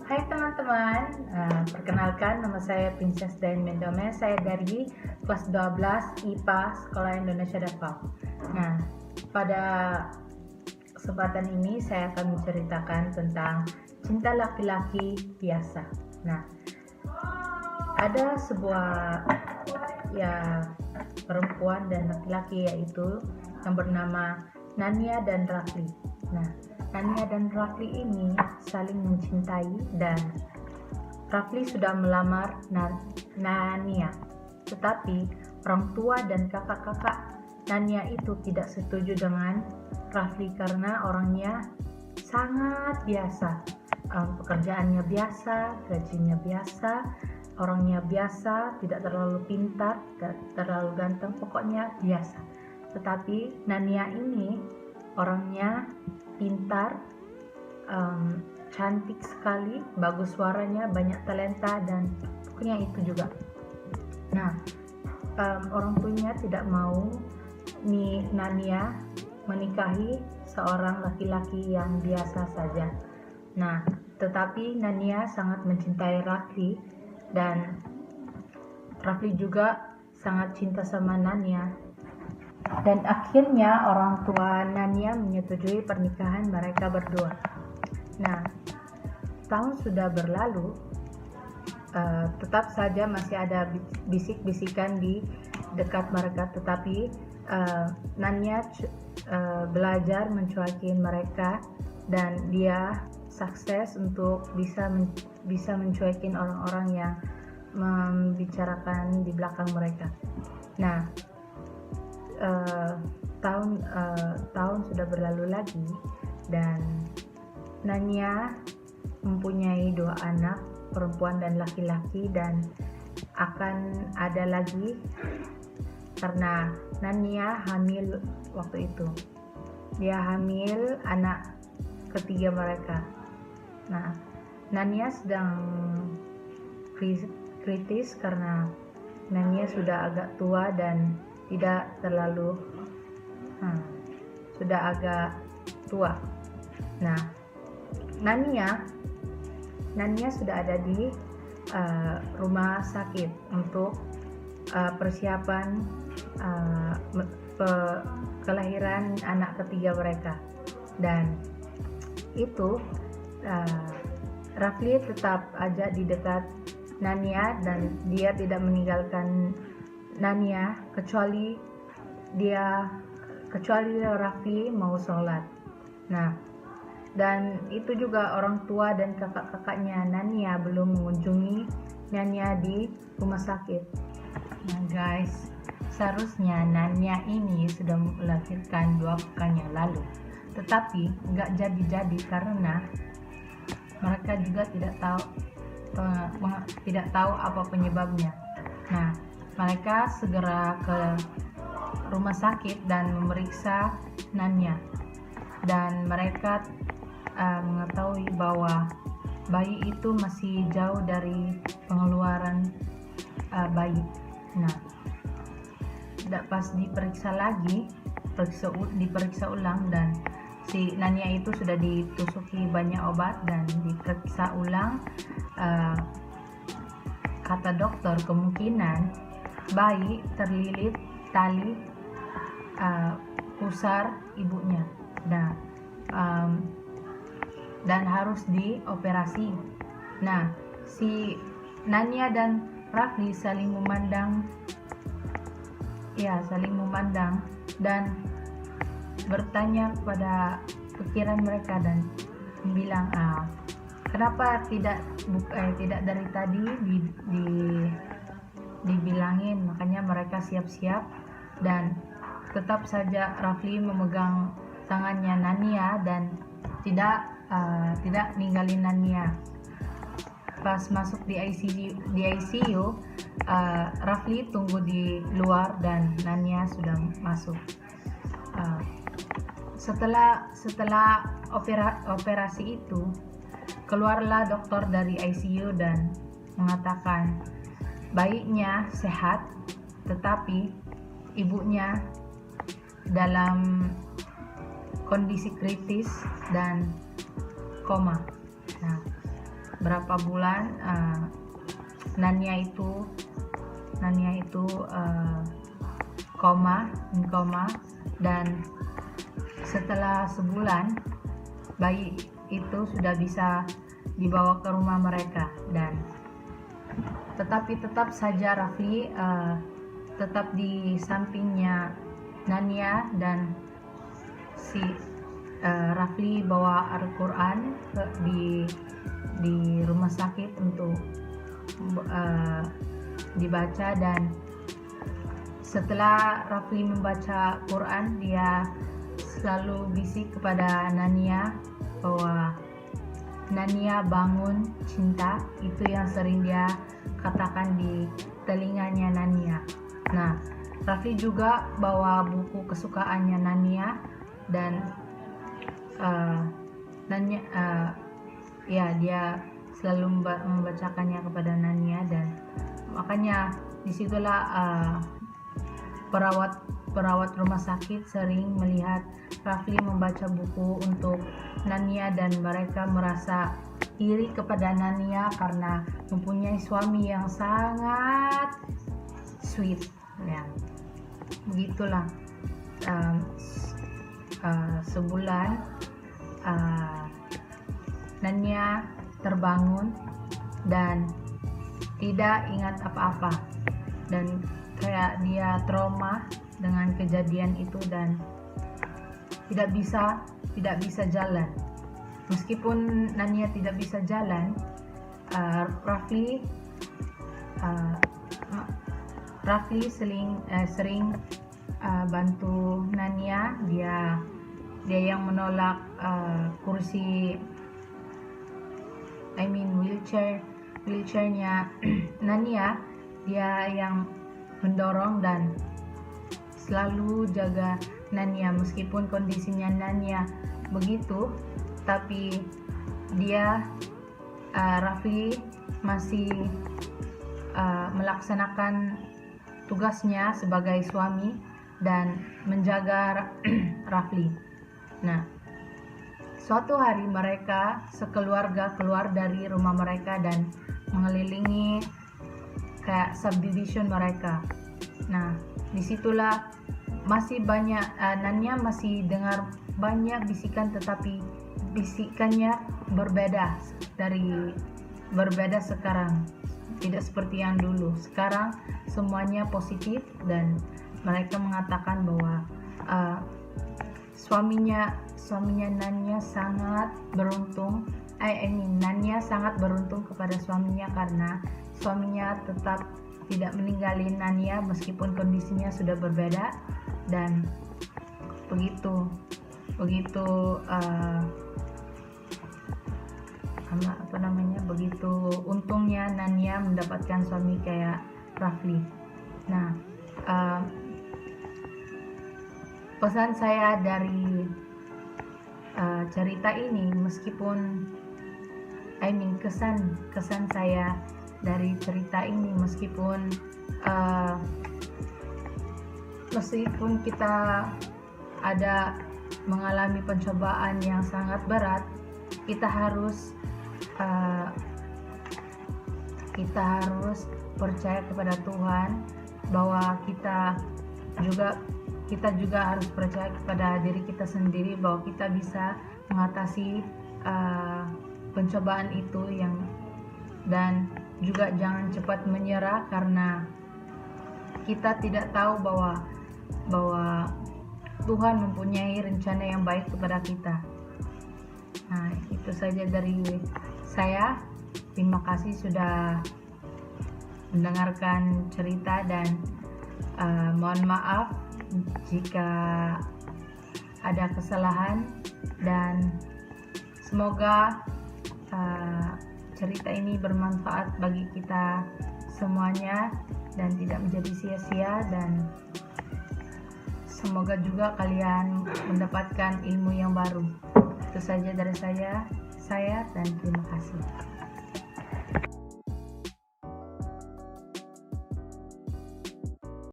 Hai teman-teman, perkenalkan nama saya Princess Dain Mendome. Saya dari kelas 12 IPA Sekolah Indonesia Depok. Nah, pada kesempatan ini saya akan menceritakan tentang cinta laki-laki biasa. Nah, ada sebuah perempuan dan laki-laki, yaitu yang bernama Nania dan Rafli. Nah, Nania dan Rafli ini saling mencintai dan Rafli sudah melamar Nania. Tetapi orang tua dan kakak-kakak Nania itu tidak setuju dengan Rafli karena orangnya sangat biasa. Pekerjaannya biasa, gajinya biasa, orangnya biasa, tidak terlalu pintar, tidak terlalu ganteng, pokoknya biasa. Tetapi Nania ini orangnya pintar, cantik sekali, bagus suaranya, banyak talenta, dan pokoknya itu juga. Nah, orang tuanya tidak mau Nania menikahi seorang laki-laki yang biasa saja. Nah, tetapi Nania sangat mencintai Rafli dan Rafli juga sangat cinta sama Nania. Dan akhirnya orang tua Nania menyetujui pernikahan mereka berdua. Nah, tahun sudah berlalu, tetap saja masih ada bisik-bisikan di dekat mereka, tetapi Nania belajar mencuekin mereka dan dia sukses untuk bisa mencuekin orang-orang yang membicarakan di belakang mereka. Nah, tahun sudah berlalu lagi dan Nania mempunyai 2 anak, perempuan dan laki-laki, dan akan ada lagi karena Nania hamil waktu itu. Dia hamil anak ketiga mereka. Nah, Nania sedang kritis karena Nania sudah agak tua dan tidak terlalu sudah agak tua. Nah, Nania sudah ada di rumah sakit untuk persiapan kelahiran anak ketiga mereka. Dan itu Rafli tetap aja di dekat Nania dan dia tidak meninggalkan Nania kecuali Rafli mau sholat. Nah, dan itu juga orang tua dan kakak-kakaknya Nania belum mengunjungi Nania di rumah sakit. Nah guys, seharusnya Nania ini sudah melahirkan 2 pekan yang lalu, tetapi nggak jadi karena mereka juga tidak tahu apa penyebabnya. Nah, mereka segera ke rumah sakit dan memeriksa Nania, dan mereka mengetahui bahwa bayi itu masih jauh dari pengeluaran bayi. Nah, pas diperiksa ulang, dan si Nania itu sudah ditusuki banyak obat dan diperiksa ulang, kata dokter kemungkinan bayi terlilit tali pusar ibunya. Nah, dan harus dioperasi. Nah, si Nania dan Rafli saling memandang dan bertanya pada pikiran mereka dan bilang, kenapa tidak dari tadi dibilangin. Makanya mereka siap-siap dan tetap saja Rafli memegang tangannya Nania dan tidak ninggalin Nania. Pas masuk di ICU, Rafli tunggu di luar dan Nania sudah masuk. Setelah operasi itu, keluarlah dokter dari ICU dan mengatakan bayinya sehat, tetapi ibunya dalam kondisi kritis dan koma. Nah, berapa bulan Nania itu koma, dan setelah sebulan bayi itu sudah bisa dibawa ke rumah mereka. Dan tetapi tetap saja Rafli tetap di sampingnya Nania, dan si Rafli bawa Al-Quran di rumah sakit untuk dibaca. Dan setelah Rafli membaca Quran, dia selalu bisik kepada Nania bahwa Nania bangun cinta, itu yang sering dia katakan di telinganya Nania. Nah, Rafli juga bawa buku kesukaannya Nania, dan Nania dia selalu membacakannya kepada Nania. Dan makanya disitulah perawat rumah sakit sering melihat Rafli membaca buku untuk Nania, dan mereka merasa iri kepada Nania karena mempunyai suami yang sangat sweet, ya. Begitulah. Sebulan Nania terbangun dan tidak ingat apa-apa, dan kayak dia trauma dengan kejadian itu, dan tidak bisa jalan. Meskipun Nania tidak bisa jalan, Rafli sering bantu Nania. Dia yang menolak wheelchairnya Nania. Dia yang mendorong dan selalu jaga Nania. Meskipun kondisinya Nania begitu, tapi Rafli masih melaksanakan tugasnya sebagai suami dan menjaga Rafli. Nah, suatu hari mereka sekeluarga keluar dari rumah mereka dan mengelilingi kayak subdivision mereka. Nah, disitulah masih banyak Nania masih dengar banyak bisikan, tetapi bisikannya berbeda sekarang. Tidak seperti yang dulu. Sekarang semuanya positif, dan mereka mengatakan bahwa suaminya Nania sangat beruntung. Nania sangat beruntung kepada suaminya karena suaminya tetap tidak meninggalin Nania meskipun kondisinya sudah berbeda. Dan begitu untungnya Nania mendapatkan suami kayak Rafli. Nah, pesan saya dari cerita ini, kesan saya dari cerita ini, meskipun kita ada mengalami pencobaan yang sangat berat, kita harus percaya kepada Tuhan, bahwa kita juga harus percaya kepada diri kita sendiri bahwa kita bisa mengatasi pencobaan itu, dan juga jangan cepat menyerah, karena kita tidak tahu bahwa Tuhan mempunyai rencana yang baik kepada kita. Nah, itu saja dari saya. Terima kasih sudah mendengarkan cerita, dan mohon maaf jika ada kesalahan, dan semoga cerita ini bermanfaat bagi kita semuanya dan tidak menjadi sia-sia, dan semoga juga kalian mendapatkan ilmu yang baru. Itu saja dari saya, dan terima kasih.